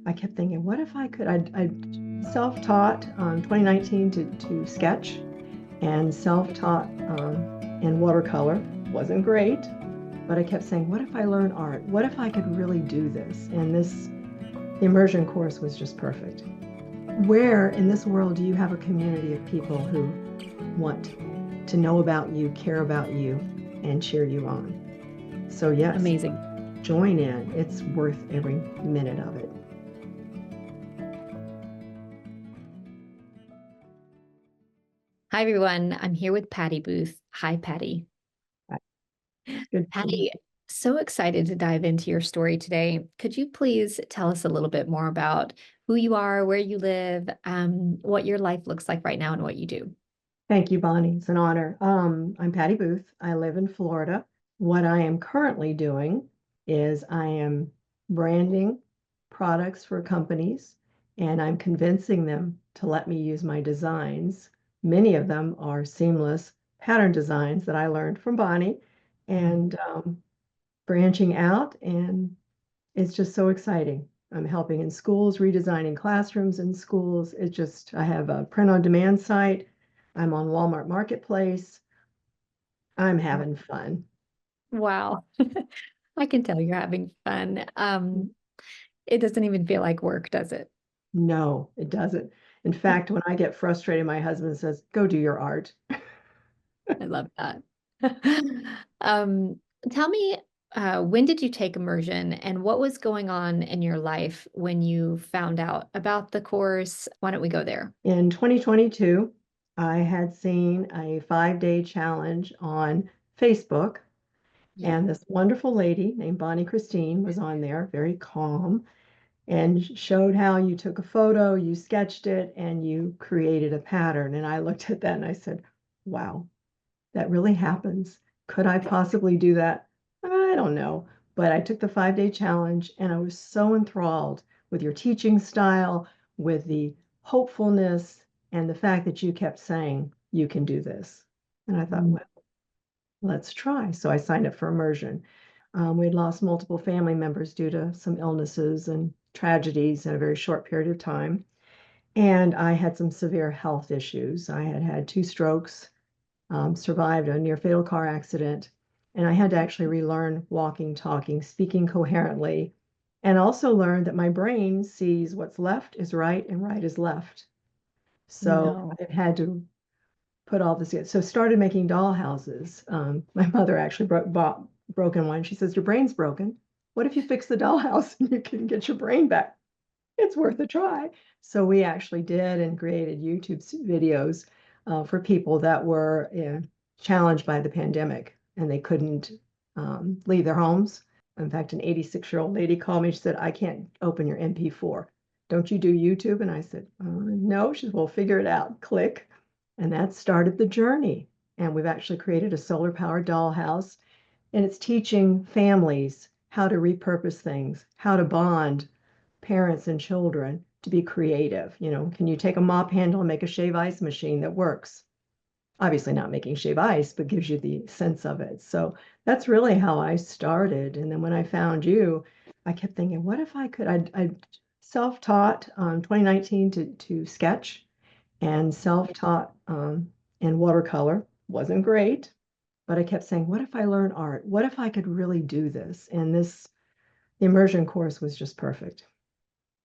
I kept thinking, what if I could? I self-taught 2019 to sketch and self-taught in watercolor. Wasn't great, but I kept saying, what if I learn art? What if I could really do this? And the immersion course was just perfect. Where in this world do you have a community of people who want to know about you, care about you, and cheer you on? So yes, Amazing. join in. It's worth every minute of it. Hi, everyone. I'm here with Patti Booth. Hi, Patti. Good. Patti, so excited to dive into your story today. Could you please tell us a little bit more about who you are, where you live, what your life looks like right now, and what you do? Thank you, Bonnie. It's an honor. I'm Patti Booth. I live in Florida. What I am currently doing is I am branding products for companies and I'm convincing them to let me use my designs. Many of them are seamless pattern designs that I learned from Bonnie and branching out, and it's just so exciting. I'm helping in schools, redesigning classrooms in schools. I have a print on demand site. I'm on Walmart Marketplace. I'm having fun. Wow. I can tell you're having fun. It doesn't even feel like work, does it? No, it doesn't. In fact, when I get frustrated, my husband says, go do your art. I love that. Um, Tell me, when did you take immersion and what was going on in your life when you found out about the course? Why don't we go there? In 2022, I had seen a 5-day challenge on Facebook, Yeah. and this wonderful lady named Bonnie Christine was on there, very calm, and showed how you took a photo, you sketched it, and you created a pattern. And I looked at that and I said, wow, that really happens. Could I possibly do that? I don't know. But I took the 5-day challenge and I was so enthralled with your teaching style, with the hopefulness, and the fact that you kept saying, you can do this. And I thought, Mm. well, let's try. So I signed up for immersion. We had lost multiple family members due to some illnesses and tragedies in a very short period of time. And I had some severe health issues. I had had 2 strokes, survived a near fatal car accident, and I had to actually relearn walking, talking, speaking coherently, and also learn that my brain sees what's left is right and right is left. So No, I've had to put all this together. So started making doll houses. My mother actually bought broken one. She says, your brain's broken. What if you fix the dollhouse and you can get your brain back? It's worth a try. So we actually did and created YouTube videos for people that were challenged by the pandemic and they couldn't leave their homes. In fact, an 86-year-old lady called me. She said, I can't open your MP4. Don't you do YouTube? And I said, no. She said, well, figure it out. Click. And that started the journey. And we've actually created a solar powered dollhouse. And it's teaching families how to repurpose things, how to bond parents and children to be creative. Can you take a mop handle and make a shave ice machine that works? Obviously not making shave ice, but gives you the sense of it. So that's really how I started. And then when I found you, I kept thinking, what if I could? I self-taught 2019 to sketch and self-taught in watercolor. Wasn't great, but I kept saying, what if I learn art? What if I could really do this? And the immersion course was just perfect.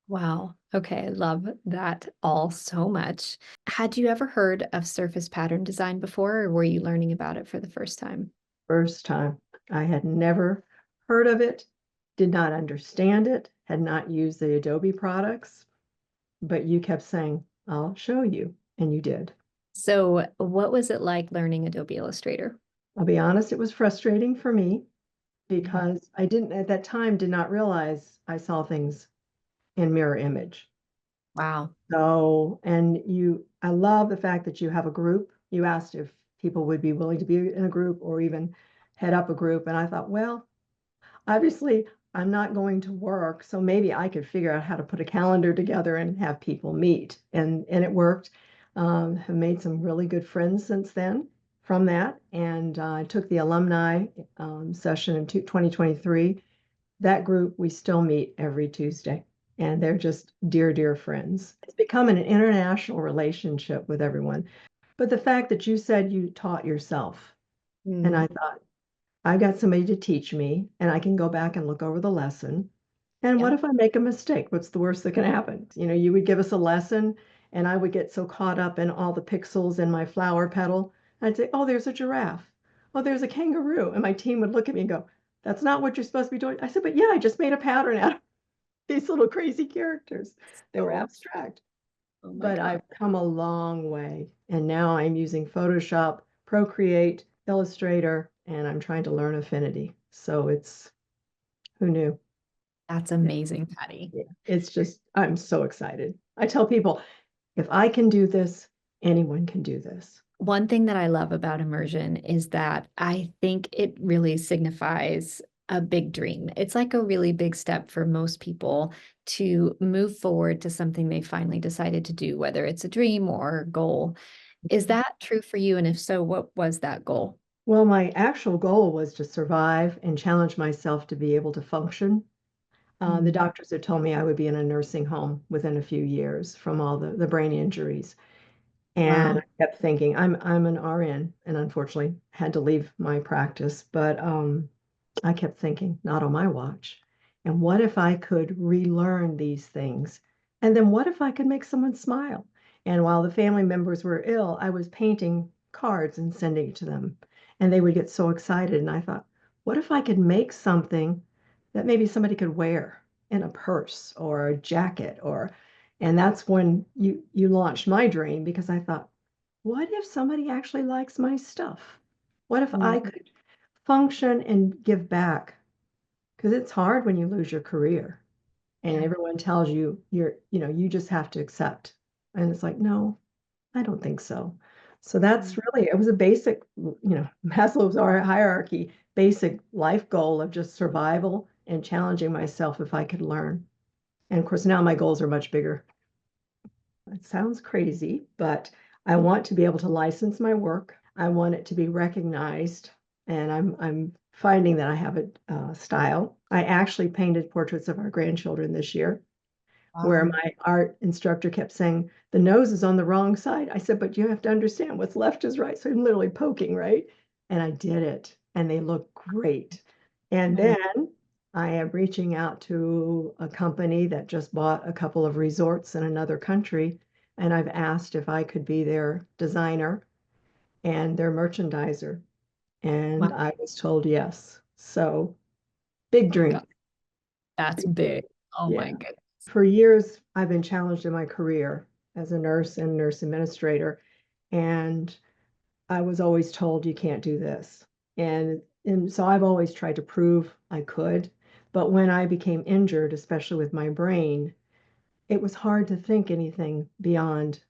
wow. Okay, I love that all so much. Had you ever heard of surface pattern design before, or were you learning about it for the first time? First time. I had never heard of it, did not understand it, had not used the Adobe products, but you kept saying, I'll show you. And you did. So, what was it like learning Adobe Illustrator? I'll be honest, it was frustrating for me Mhm. because I didn't at that time did not realize I saw things in mirror image. Wow. So, and I love the fact that you have a group. You asked if people would be willing to be in a group or even head up a group. And I thought, well, obviously, I'm not going to work, so maybe I could figure out how to put a calendar together and have people meet. And it worked. Have made some really good friends since then from that. And I took the alumni session in 2023. That group, we still meet every Tuesday. and they're just dear, dear friends. It's become an international relationship with everyone. But the fact that you said you taught yourself, and Mm, I thought, I got somebody to teach me, and I can go back and look over the lesson. And what yep. if I make a mistake? What's the worst that can happen? You would give us a lesson, and I would get so caught up in all the pixels in my flower petal. I'd say, oh, there's a giraffe. Oh, there's a kangaroo. And my team would look at me and go, that's not what you're supposed to be doing. I said, but yeah, I just made a pattern out of these little crazy characters. They were So, abstract, oh my but God. I've come a long way. And now I'm using Photoshop, Procreate, Illustrator, and I'm trying to learn Affinity. So who knew? That's amazing, Patty. Yeah, it's just, I'm so excited. I tell people, if I can do this, anyone can do this. One thing that I love about immersion is that I think it really signifies a big dream. It's like a really big step for most people to move forward to something they finally decided to do, whether it's a dream or a goal. Is that true for you? And if so, what was that goal? Well, my actual goal was to survive and challenge myself to be able to function. The Mm. doctors had told me I would be in a nursing home within a few years from all the brain injuries. And I Wow. kept thinking, I'm an RN, and unfortunately had to leave my practice, but I kept thinking, not on my watch. And what if I could relearn these things? And then what if I could make someone smile? And while the family members were ill, I was painting cards and sending it to them. And they would get so excited. And I thought, what if I could make something that maybe somebody could wear in a purse or a jacket or and that's when you launched my dream because I thought, what if somebody actually likes my stuff? What if Mm. I could function and give back? Because it's hard when you lose your career and Yeah. everyone tells you you just have to accept. And it's like, no, I don't think so. So that's Mm. really, it was a basic, Maslow's hierarchy, basic life goal of just survival and challenging myself if I could learn. And of course, now my goals are much bigger. It sounds crazy, but I want to be able to license my work. I want it to be recognized, and I'm finding that I have a style. I actually painted portraits of our grandchildren this year, where Wow. my art instructor kept saying the nose is on the wrong side. I said, but you have to understand what's left is right. So I'm literally poking, right? And I did it, and they look great. And Mm. then I am reaching out to a company that just bought a couple of resorts in another country, and I've asked if I could be their designer and their merchandiser. Wow. And I was told yes. So big Oh my dream. God. That's Big dream. big. Oh my Yeah. goodness. For years, I've been challenged in my career as a nurse and nurse administrator, and I was always told you can't do this. And so I've always tried to prove I could. But when I became injured, especially with my brain, it was hard to think anything beyond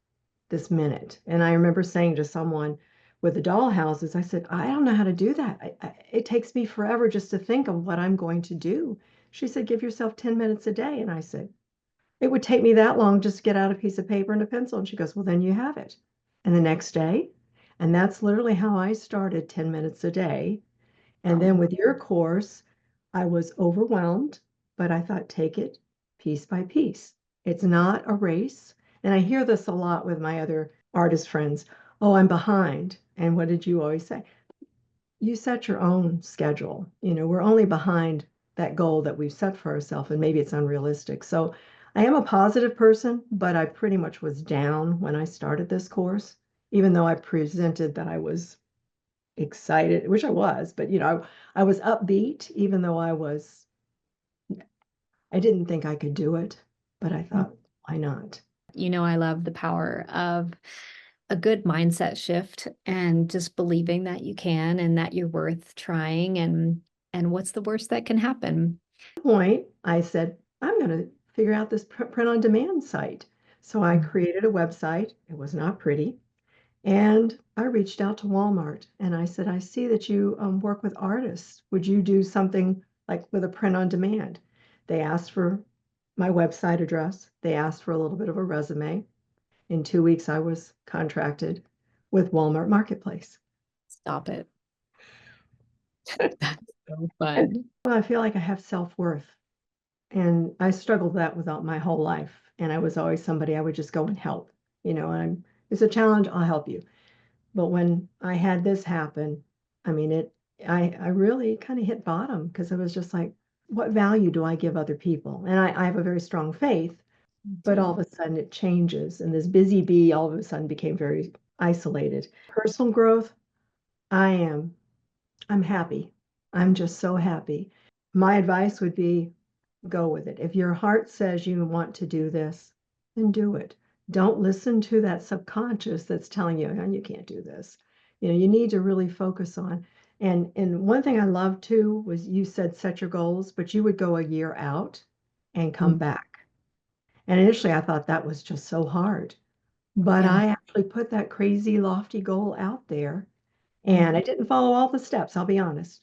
this minute. And I remember saying to someone with the dollhouses, I said, I don't know how to do that. It takes me forever just to think of what I'm going to do. She said, give yourself 10 minutes a day. And I said, it would take me that long just to get out a piece of paper and a pencil. And she goes, well, then you have it. And the next day, and that's literally how I started 10 minutes a day. And Wow. then with your course, I was overwhelmed, but I thought, take it piece by piece. It's not a race. And I hear this a lot with my other artist friends. Oh, I'm behind. And what did you always say? You set your own schedule. We're only behind that goal that we've set for ourselves, and maybe it's unrealistic. So I am a positive person, but I pretty much was down when I started this course, even though I presented that I was excited, which I was, but I was upbeat, even though I didn't think I could do it, but I Mm. thought, why not? I love the power of a good mindset shift and just believing that you can and that you're worth trying and what's the worst that can happen? Point, I said, I'm going to figure out this print on demand site. So I Mm. created a website. It was not pretty. And I reached out to Walmart and I said, I see that you work with artists. Would you do something like with a print on demand? They asked for my website address. They asked for a little bit of a resume. In 2 weeks, I was contracted with Walmart Marketplace. Stop it. That's so And fun. well, I feel like I have self-worth. And I struggled with that without my whole life. And I was always somebody I would just go and help, it's a challenge, I'll help you. But when I had this happen, I mean, I really kind of hit bottom because I was just like, what value do I give other people? And I have a very strong faith, Me but all too. of a sudden it changes. And this busy bee all of a sudden became very isolated. Personal growth, I am, I'm happy. I'm just so happy. My advice would be go with it. If your heart says you want to do this, then do it. Don't listen to that subconscious that's telling you, oh, you can't do this. You need to really focus on. And one thing I loved too was you said set your goals, but you would go a year out and come Mm. back. And initially I thought that was just so hard. But Yeah. I actually put that crazy lofty goal out there Mm. and I didn't follow all the steps, I'll be honest.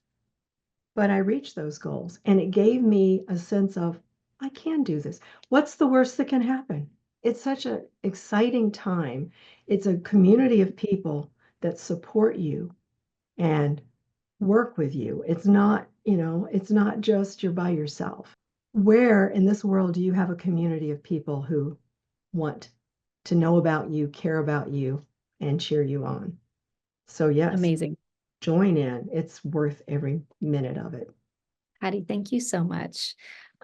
But I reached those goals and it gave me a sense of I can do this. What's the worst that can happen? It's such an exciting time. It's a community of people that support you and work with you. It's not just you're by yourself. Where in this world do you have a community of people who want to know about you, care about you, and cheer you on? So yes, Amazing. join in. It's worth every minute of it. Patty, thank you so much.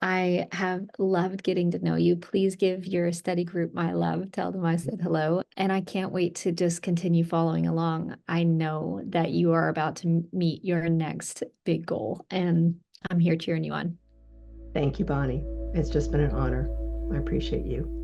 I have loved getting to know you. Please give your study group my love. Tell them I said hello. And I can't wait to just continue following along. I know that you are about to meet your next big goal, and I'm here cheering you on. Thank you, Bonnie. It's just been an honor. I appreciate you.